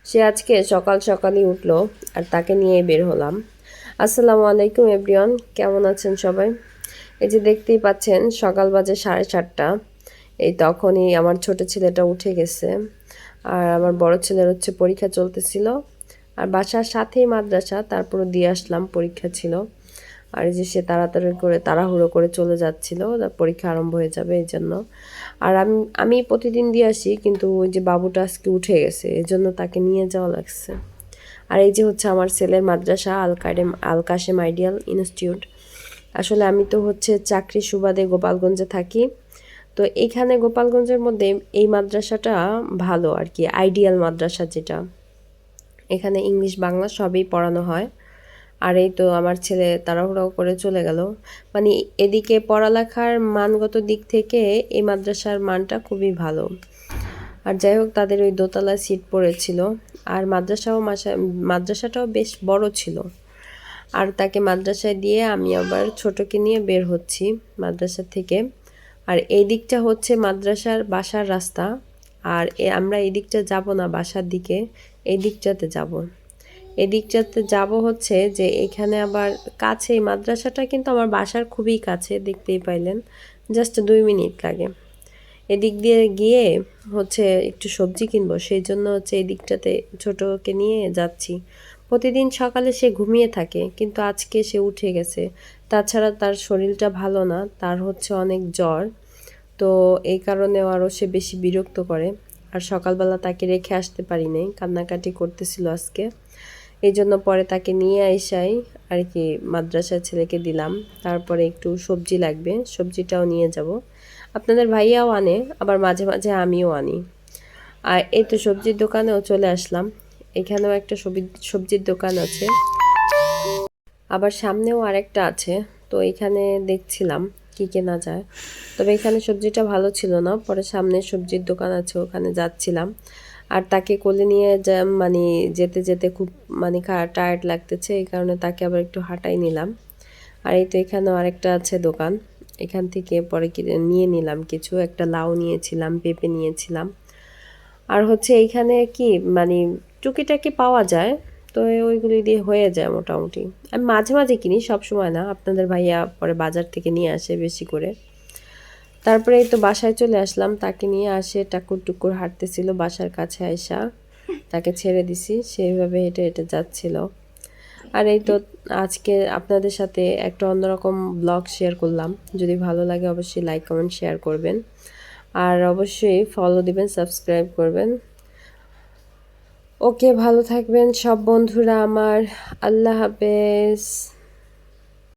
সে আজকে সকাল সকালই উঠলো আর তাকে নিয়ে বের হলাম। আসসালামু আলাইকুম এভরিওয়ান, কেমন আছেন সবাই? এই যে দেখতেই পাচ্ছেন সকাল বাজে 7:30। এই তখনই আমার ছোট ছেলেটা উঠে গেছে আর আমার বড় ছেলের হচ্ছে পরীক্ষা চলতেছিল। আর বাসার সাথেই মাদ্রাসা, তারপরে দিয়ে আসলাম, পরীক্ষা ছিল। আর এই যে সে তাড়াতাড়ি করে তাড়াহুড়ো করে চলে যাচ্ছিল, তার পরীক্ষা আরম্ভ হয়ে যাবে এই জন্য। আর আমি আমি প্রতিদিন দিয়ে আসি, কিন্তু ওই যে বাবুটা আজকে উঠে গেছে এই জন্য তাকে নিয়ে যাওয়া লাগছে। আর এই যে হচ্ছে আমার ছেলের মাদ্রাসা, আল কাশেম আইডিয়াল ইনস্টিটিউট। আসলে আমি তো হচ্ছে চাকরি সুবাদে গোপালগঞ্জে থাকি। তো এইখানে গোপালগঞ্জের মধ্যে এই মাদ্রাসাটা ভালো আর কি, আইডিয়াল মাদ্রাসা যেটা। এখানে ইংলিশ বাংলা সবই পড়ানো হয়। আর এই তো আমার ছেলে তাড়াহুড়ো করে চলে গেল। মানে এদিকে পড়ালেখার মানগত দিক থেকে এই মাদ্রাসার মানটা খুবই ভালো। আর যাই হোক, তাদের ওই দোতলায় সিট পড়েছিল। আর মাদ্রাসাটাও বেশ বড় ছিল। আর তাকে মাদ্রাসায় দিয়ে আমি আবার ছোটকে নিয়ে বের হচ্ছি মাদ্রাসা থেকে। আর এই দিকটা হচ্ছে মাদ্রাসার বাসার রাস্তা। আর আমরা এই দিকটা যাব না বাসার দিকে, এই দিকটাতে যাব। এদিকটাতে যাব হচ্ছে যে এখানে আবার কাছে, এই মাদ্রাসাটা কিন্তু আমার বাসার খুবই কাছে, দেখতেই পাইলেন, জাস্ট 2 মিনিট লাগে। এদিক দিয়ে গিয়ে হচ্ছে একটু সবজি কিনবো, সেই জন্য হচ্ছে এই দিকটাতে ছোটকে নিয়ে যাচ্ছি। প্রতিদিন সকালে সে ঘুমিয়ে থাকে, কিন্তু আজকে সে উঠে গেছে। তাছাড়া তার শরীরটা ভালো না, তার হচ্ছে অনেক জ্বর। তো এই কারণে আরও সে বেশি বিরক্ত করে। আর সকালবেলা তাকে রেখে আসতে পারি নাই, কান্নাকাটি করতেছিল আজকে। এই জন্য পরে তাকে নিয়ে আইসাই আর কি মাদ্রাসার ছেলেকে দিলাম। তারপরে একটু সবজি লাগবে, সবজিটাও নিয়ে যাব। আপনাদের ভাইয়াও আনে, আবার মাঝে মাঝে আমিও আনি। আর এই তো সবজির দোকানেও চলে আসলাম। এখানেও একটা সবজির দোকান আছে, আবার সামনেও আরেকটা আছে। তো এখানে দেখছিলাম কি কেনা যায়। তবে এখানে সবজিটা ভালো ছিল না, পরে সামনে সবজির দোকান আছে, ওখানে যাচ্ছিলাম। আর তাকে কোলে নিয়ে মানে যেতে যেতে খুব মানে টায়ার্ড লাগতেছে, এই কারণে তাকে আবার একটু হাঁটাই নিলাম। আর এই তো এখানেও আরেকটা আছে দোকান, এখান থেকে পরে নিয়ে নিলাম কিছু, একটা লাউ নিয়েছিলাম, পেঁপে নিয়েছিলাম। আর হচ্ছে এইখানে কি মানে টুকিটাকি পাওয়া যায়, তো ওইগুলি দিয়ে হয়ে যায় মোটামুটি। আমি মাঝে মাঝে কিনি, সব সময় না। আপনাদের ভাইয়া পরে বাজার থেকে নিয়ে আসে বেশি করে। তারপরে এই তো বাসায় চলে আসলাম, তাকে নিয়ে আসে টাকুর টুকুর হাঁটতেছিল বাসার কাছে আইসা। তাকে ছেড়ে দিছি, সেইভাবে হেঁটে হেঁটে যাচ্ছিল। আর এই তো আজকে আপনাদের সাথে একটা অন্যরকম ব্লগ শেয়ার করলাম। যদি ভালো লাগে অবশ্যই লাইক কমেন্ট শেয়ার করবেন। আর অবশ্যই ফলো দিবেন, সাবস্ক্রাইব করবেন। ওকে, ভালো থাকবেন সব বন্ধুরা আমার। আল্লাহ হাফেজ।